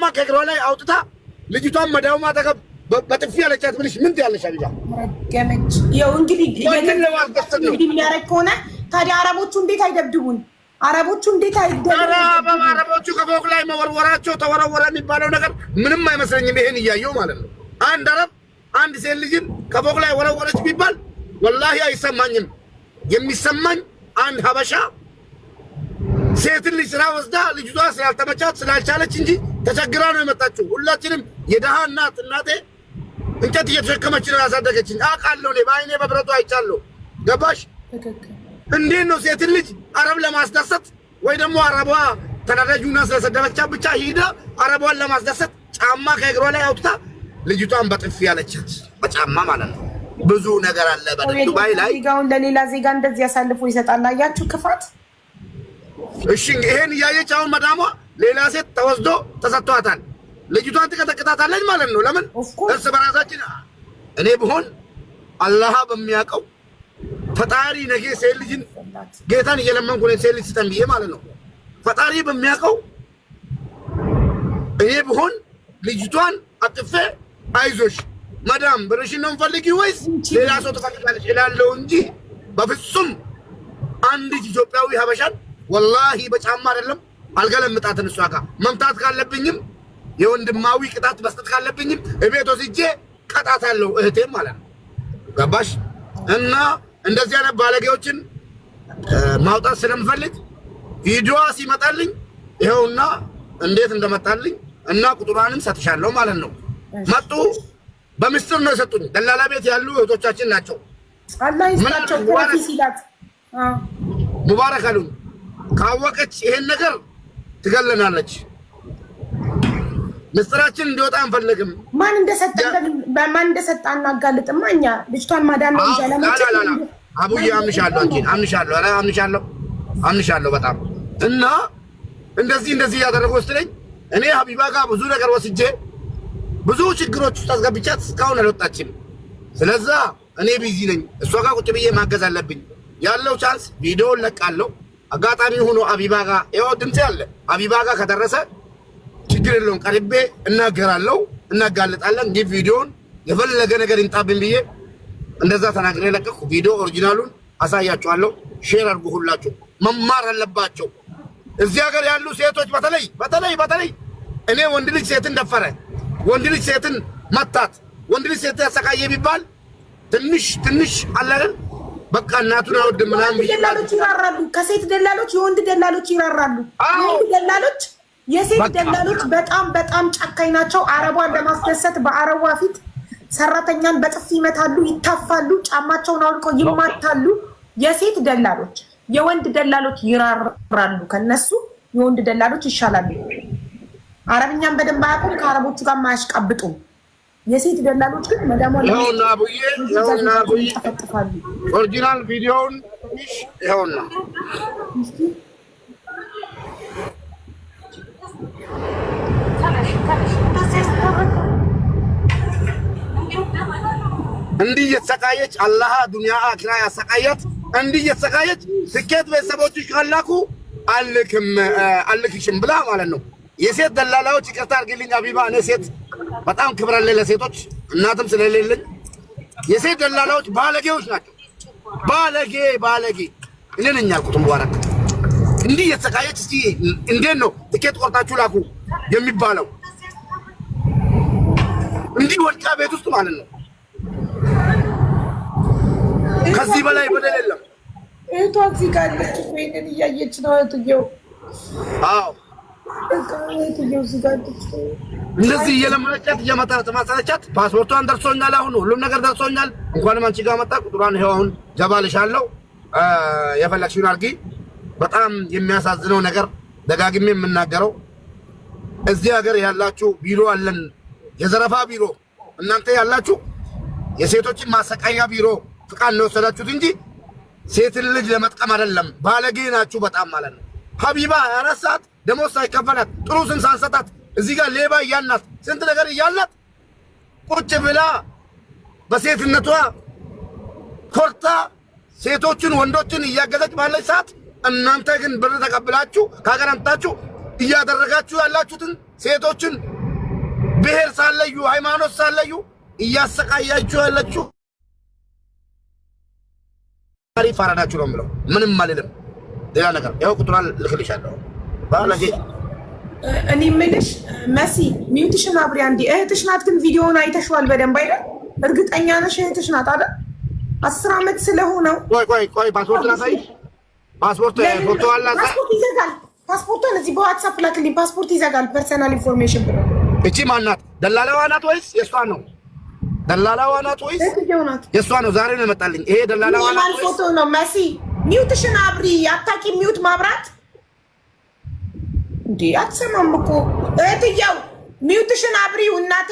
ما كجروا لي أو تتا لجيتهم مداو ما تكب بتفيا لشات بلش من تيال شبيبا جامد يا إنجلي إنجلي مياركونا تاري عربوتشون دي تايد بدون عربوتشون دي تايد عربوتشو كفوق لاي ما وروراتشو تورا ميبالو نكر منهم ما مثلا يبيهن يجيو مالنا عند عرب عند سيلجين كفوق لاي وروراتش بيبال والله يسمعني يمسمعني عند حبشة ሴት ልጅ ስራ ወስዳ ልጅቷ ስላልተመቻት ስላልቻለች እንጂ ተቸግራ ነው የመጣችው። ሁላችንም የደሃ እናቴ እንጨት እየተሸከመች ነው ያሳደገችኝ። አውቃለሁ እኔ በአይኔ በብረቱ አይቻለሁ። ገባሽ? እንዴት ነው ሴት ልጅ አረብ ለማስደሰት ወይ ደግሞ አረቧ ተናዳጁና ስለሰደበቻት ብቻ ሂዳ አረቧን ለማስደሰት ጫማ ከእግሯ ላይ አውጥታ ልጅቷን በጥፊ ያለቻት በጫማ ማለት ነው። ብዙ ነገር አለ በዱባይ ላይ ዜጋውን ለሌላ ዜጋ እንደዚህ ያሳልፉ ይሰጣል። አያችሁ ክፋት። እሺ ይሄን ያየች አሁን መዳሟ ሌላ ሴት ተወስዶ ተሰጥቷታል። ልጅቷን ትቀጠቅጣታለች ማለት ነው። ለምን እርስ በራሳችን እኔ ብሆን አላህ በሚያውቀው ፈጣሪ ነገ ሴት ልጅን ጌታን እየለመንኩ ነው ሴት ልጅ ስጠን ብዬ ማለት ነው። ፈጣሪ በሚያውቀው እኔ ብሆን ልጅቷን አጥፌ አይዞሽ መዳም ብርሽን ነው የምፈልጊው ወይስ ሌላ ሰው ትፈልጋለች እላለሁ እንጂ በፍጹም አንዲት ኢትዮጵያዊ ሀበሻን ወላሂ በጫማ አይደለም አልገለምጣትም። እሷ ጋር መምታት ካለብኝም የወንድማዊ ቅጣት መስጠት ካለብኝም እቤት ወስጄ ቀጣታለሁ እህቴም ማለት ነው። ገባሽ? እና እንደዚህ አይነት ባለጌዎችን ማውጣት ስለምፈልግ ቪዲዮ ሲመጣልኝ ይሄውና እንዴት እንደመጣልኝ እና ቁጥሯንም ሰጥሻለሁ ማለት ነው። መጡ በምስጢር ነው የሰጡኝ። ደላላ ቤት ያሉ እህቶቻችን ናቸው። አላህ ይስጣቸው ፕሮፊስ ይላት ሙባረክ አሉኝ። ካወቀች ይሄን ነገር ትገለናለች። ምስጢራችን እንዲወጣ አንፈልግም። ማን እንደሰጠ አናጋልጥም። እኛ ልጅቷን ማዳን ነው እንጂ አላማችን አቡዬ አምንሻለሁ፣ አንቺን አምንሻለሁ፣ ኧረ አምንሻለሁ በጣም እና እንደዚህ ያደረገው ስለኝ እኔ ሀቢባ ጋር ብዙ ነገር ወስጄ ብዙ ችግሮች ውስጥ አስገብቻት እስካሁን አልወጣችም። ስለዛ እኔ ቢዚ ነኝ። እሷ ጋር ቁጭ ብዬ ማገዝ አለብኝ። ያለው ቻንስ ቪዲዮን ለቃለሁ። አጋጣሚ ሆኖ ሀቢባ ጋር ይኸው ድምጽ ያለ ሀቢባ ጋር ከደረሰ ችግር የለውም ቀርቤ እናገራለሁ፣ እናጋልጣለን። ግን ቪዲዮን የፈለገ ነገር ይንጣብኝ ብዬ እንደዛ ተናግሬ ለቀኩ። ቪዲዮ ኦሪጂናሉን አሳያችኋለሁ። ሼር አድርጉ። ሁላችሁ መማር አለባቸው። እዚህ ሀገር ያሉ ሴቶች በተለይ እኔ ወንድ ልጅ ሴትን ደፈረ፣ ወንድ ልጅ ሴትን መታት፣ ወንድ ልጅ ሴትን ያሰቃየ ቢባል ትንሽ አላለን በቃ እናቱን አወድ ምናምን ደላሎች ይራራሉ። ከሴት ደላሎች የወንድ ደላሎች ይራራሉ። የወንድ ደላሎች የሴት ደላሎች በጣም ጨካኝ ናቸው። አረቧን ለማስደሰት በአረቧ ፊት ሰራተኛን በጥፊ ይመታሉ፣ ይታፋሉ፣ ጫማቸውን አውልቀው ይማታሉ። የሴት ደላሎች የወንድ ደላሎች ይራራሉ። ከነሱ የወንድ ደላሎች ይሻላሉ። አረብኛን በደንብ አያውቁም፣ ከአረቦቹ ጋር ማያሽቃብጡም። የሴት ደላሎች ግን መዳሟን ይኸውና አቡዬ ተፈጥፋሉ። ኦሪጂናል ቪዲዮውን ይኸውና እንዲህ እየተሰቃየች አላህ ዱንያ አኺራ ያሰቃያት። እንዲህ እየተሰቃየች ትኬት ቤተሰቦችሽ ካላኩ አልክሽም ብላ ማለት ነው። የሴት ደላላዎች ይቅርታ አድርግልኝ ሀቢባ፣ እኔ ሴት በጣም ክብር አለኝ ለሴቶች እናትም ስለሌለኝ። የሴት ደላላዎች ባለጌዎች ናቸው። ባለጌ እኔ ነኝ ያልኩት። ሙባረክ እንዲህ እየተሰቃየች እስቲ እንዴት ነው ትኬት ቆርጣችሁ ላኩ የሚባለው? እንዲህ ወድቃ ቤት ውስጥ ማለት ነው። ከዚህ በላይ በደል የለም። እህቷ እዚህ ጋር አለች፣ ወይኔን እያየች ነው እህትየው። አዎ እንደዚህ እየለመነቻት እየመሰለቻት ፓስፖርቷን ደርሶኛል፣ አሁን ሁሉም ነገር ደርሶኛል። እንኳንም አንቺ ጋር መጣ። ቁጥሯን ይኸው አሁን ጀባልሻለሁ፣ የፈለግሽውን አድርጊ። በጣም የሚያሳዝነው ነገር ደጋግሜ የምናገረው እዚህ ሀገር ያላችሁ ቢሮ አለን፣ የዘረፋ ቢሮ። እናንተ ያላችሁ የሴቶችን ማሰቃያ ቢሮ ፍቃድ ነው የወሰዳችሁት እንጂ ሴትን ልጅ ለመጥቀም አይደለም። ባለጌ ናችሁ በጣም ማለት ነው። ሀቢባ 24 ሰዓት ደሞዝ ሳይከፈላት ጥሩ ስም ሳንሰጣት እዚህ ጋር ሌባ እያልናት ስንት ነገር እያልናት ቁጭ ብላ በሴትነቷ ኮርታ ሴቶችን ወንዶችን እያገዘች ባለች ሰዓት እናንተ ግን ብር ተቀብላችሁ ከሀገር አምጥታችሁ እያደረጋችሁ ያላችሁትን ሴቶችን ብሔር ሳለዩ ሃይማኖት ሳለዩ እያሰቃያችሁ ያላችሁ ታሪፍ አራዳችሁ ነው የምለው። ምንም አልልም። ሌላ ነገር ያው ቁጥራን ልክልሻለሁ። ባላጌ እኔ የምልሽ መሲ ሚውትሽን አብሪ አንዴ። እህትሽ ናት ግን ቪዲዮውን አይተሽዋል በደንብ አይደል? እርግጠኛ ነሽ እህትሽ ናት አይደል? 10 ዓመት ስለሆነው ቆይ ፓስፖርት ላሳይሽ። ፓስፖርት ፎቶ አላሳ ፓስፖርት ይዘጋል። ፓስፖርቱን እዚህ በዋትስአፕ ላክልኝ። ፓስፖርት ይዘጋል። ፐርሰናል ኢንፎርሜሽን ብሎ እቺ ማናት? ደላላዋ ናት ወይስ የሷ ነው? ደላላዋ ናት ወይስ የሷ ነው? ዛሬ ነው የመጣልኝ። ይሄ ደላላዋ ናት ወይስ ፎቶ ነው? መሲ ሚውትሽን አብሪ። አታቂ ሚውት ማብራት እንዴ? አትሰማም እኮ እህትየው። ሚውትሽን አብሪው እናቴ።